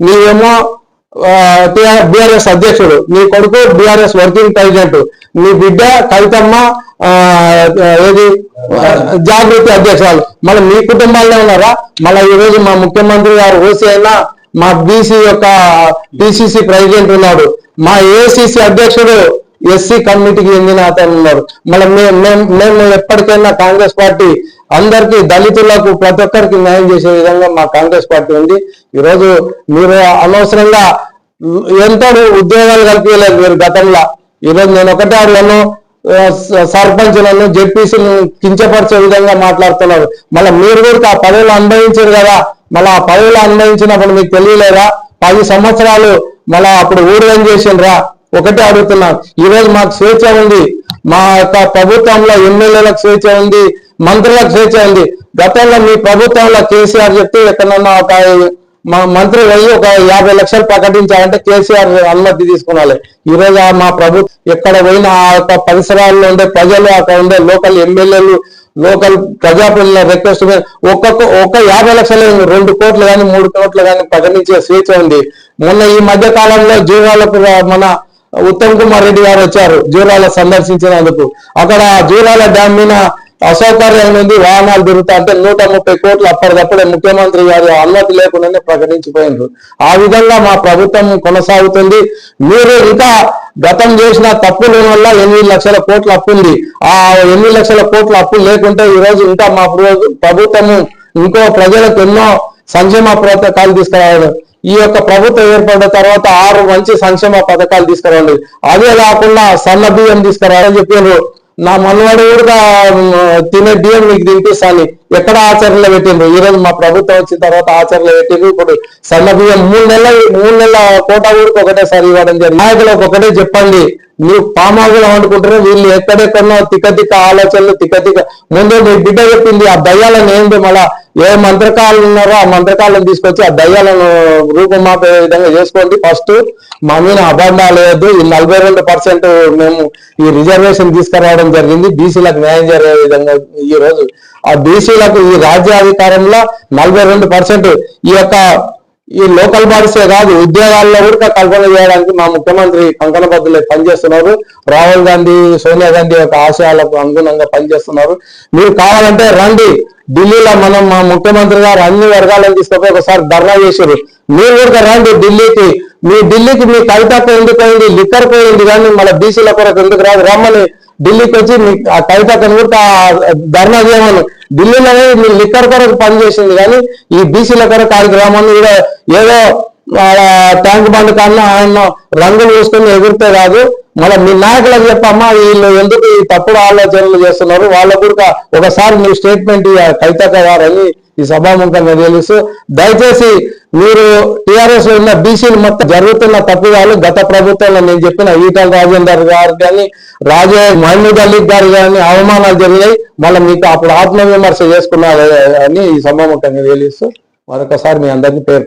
నీవేమో BRS అధ్యక్షుడు, నీ కొడుకు బీఆర్ఎస్ వర్కింగ్ ప్రెసిడెంట్, నీ బిడ్డ కవితమ్మ ఏది జాగృతి అధ్యక్షురాలు. మళ్ళీ మీ కుటుంబాల్లో ఉన్నారా? మళ్ళీ ఈరోజు మా ముఖ్యమంత్రి గారు ఓసీ అయినా మా బీసీ యొక్క పిసిసి ప్రెసిడెంట్ ఉన్నాడు, మా ఏసీసీ అధ్యక్షుడు ఎస్సీ కమ్యూనిటీకి చెందిన అతను ఉన్నారు. మళ్ళీ మేము ఎప్పటికైనా కాంగ్రెస్ పార్టీ అందరికీ, దళితులకు ప్రతి ఒక్కరికి న్యాయం చేసే విధంగా మా కాంగ్రెస్ పార్టీ ఉంది. ఈరోజు మీరు అనవసరంగా ఎంతో ఉద్యోగాలు కల్పించలేదు మీరు గతంలో. ఈరోజు నేను ఒకటే అడుగును, సర్పంచ్లను జెడ్పీసీలను కించపరిచే విధంగా మాట్లాడుతున్నారు. మళ్ళీ మీరు కూడా ఆ పదవులు అనుభవించారు కదా, మళ్ళీ ఆ పదవులు అనుభవించినప్పుడు మీకు తెలియలేదా? 10 సంవత్సరాలు మళ్ళీ అప్పుడు ఊడిగం చేసిండ్రా? ఒకటే అడుగుతున్నాం. ఈరోజు మాకు స్వేచ్ఛ ఉంది, మా యొక్క ప్రభుత్వంలో ఎమ్మెల్యేలకు స్వేచ్ఛ ఉంది, మంత్రులకు స్వేచ్ఛ ఉంది. గతంలో మీ ప్రభుత్వంలో కేసీఆర్ చెప్తే ఎక్కడన్నా ఒక మంత్రి వెళ్ళి ఒక 50 లక్షలు ప్రకటించాలంటే కేసీఆర్ అనుమతి తీసుకున్నాలి. ఈరోజు మా ప్రభుత్వం ఎక్కడ పోయినా ఆ యొక్క పరిసరాల్లో ఉండే ప్రజలు, అక్కడ ఉండే లోకల్ ఎమ్మెల్యేలు, లోకల్ ప్రజాప్రతినిధుల రిక్వెస్ట్ ఒక 50 లక్షలు 2 కోట్లు కానీ 3 కోట్లు కానీ ప్రకటించే స్వేచ్ఛ ఉంది. మొన్న ఈ మధ్య కాలంలో జూరాలకు మన ఉత్తమ్ కుమార్ రెడ్డి గారు వచ్చారు జూరాల సందర్శించినందుకు. అక్కడ జూరాల డ్యామ్ మీద అసౌకర్యంగా ఉంది, వాహనాలు తిరుగుతా అంటే 130 కోట్లు అప్పటికప్పుడే ముఖ్యమంత్రి గారి అనుమతి లేకుండానే ప్రకటించిపోయినారు. ఆ విధంగా మా ప్రభుత్వం కొనసాగుతుంది. మీరు ఇంకా గతం చేసిన తప్పుల వల్ల 8 లక్షల కోట్ల అప్పు ఉంది. ఆ 8 లక్షల కోట్ల అప్పు లేకుంటే ఈరోజు ఇంకా మా ప్రభుత్వము ఇంకో ప్రజలకు ఎన్నో సంక్షేమ పథకాలు తీసుకురావడం. ఈ యొక్క ప్రభుత్వం ఏర్పడిన తర్వాత 6 మంచి సంక్షేమ పథకాలు తీసుకురండి. అదే కాకుండా సన్న బియ్యం తీసుకురావాలని చెప్పారు. నా మనవాడు కూడా తినే బియ్యం మీకు తినిపిస్తాను ఎక్కడ ఆచరణలో పెట్టిండ్రు. ఈరోజు మా ప్రభుత్వం వచ్చిన తర్వాత ఆచరణలో పెట్టిండ్రు. ఇప్పుడు సన్న బియ్యం 3 నెలల కోటా ఊరికి ఒకటేసారి ఇవ్వడం జరిగింది. నాయకులకు ఒకటే చెప్పండి, మీరు పామాగులు అనుకుంటారు, వీళ్ళు ఎక్కడెక్కడో తిక్క ఆలోచనలు తిక్క ముందు మీ బిడ్డ చెప్పింది. ఆ దయ్యాలను ఏంటి మళ్ళా ఏ మంత్రకాలు ఉన్నారో ఆ మంత్రకాలను తీసుకొచ్చి ఆ దయ్యాలను రూపమాపే విధంగా చేసుకోండి. ఫస్ట్ మా మీద అబంధాలు లేదు. ఈ 42% మేము ఈ రిజర్వేషన్ తీసుకురావడం జరిగింది, బీసీలకు న్యాయం జరిగే విధంగా. ఈ రోజు ఆ బీసీలకు ఈ రాజ్యాధికారంలో 42% ఈ లోకల్ బాడీసే కాదు ఉద్యోగాల్లో కూడా కల్పన చేయడానికి మా ముఖ్యమంత్రి కంకణబద్దులై పనిచేస్తున్నారు. రాహుల్ గాంధీ, సోనియా గాంధీ యొక్క ఆశయాలకు అనుగుణంగా పనిచేస్తున్నారు. మీరు కావాలంటే రండి, ఢిల్లీలో మా ముఖ్యమంత్రి గారు అన్ని వర్గాలను తీసుకుపోయి ఒకసారి ధర్నా చేశారు. మీరు కూడా రండి ఢిల్లీకి. మీ కవితకు ఎందుకు పోయింది, లిక్కర్ పోయింది, కానీ మన బీసీల కొరకు ఎందుకు రాదు? రమ్మని ఢిల్లీకి వచ్చి ఆ కవితను కూడా ధర్నా చేయమని. ఢిల్లీలోనే మీ లిక్కర్ కొరకు పనిచేసింది, కానీ ఈ బీసీల కొరకు కార్యక్రమాన్ని కూడా ఏదో ట్యాంక్ బండ్ కన్నా ఆయన రంగులు చూసుకొని ఎగురితే కాదు. మళ్ళీ మీ నాయకులకు చెప్పమ్మా, వీళ్ళు ఎందుకు ఈ తప్పుడు ఆలోచనలు చేస్తున్నారు, వాళ్ళ కూడా ఒకసారి మీ స్టేట్మెంట్ కవితక్క గారని ఈ సభాముఖంగా తెలుసు. దయచేసి మీరు టీఆర్ఎస్ లో ఉన్న బీసీలు మొత్తం జరుగుతున్న తప్పుదాలు గత ప్రభుత్వంలో నేను చెప్పిన ఈటల రాజేందర్ గారు కానీ మహమూద్ అలీ గారు కానీ అవమానాలు జరిగినాయి. మళ్ళీ మీకు అప్పుడు ఆత్మవిమర్శ చేసుకున్నారు అని ఈ సభాముఖంగా తెలుస్తూ మరొకసారి మీ అందరికీ పేరు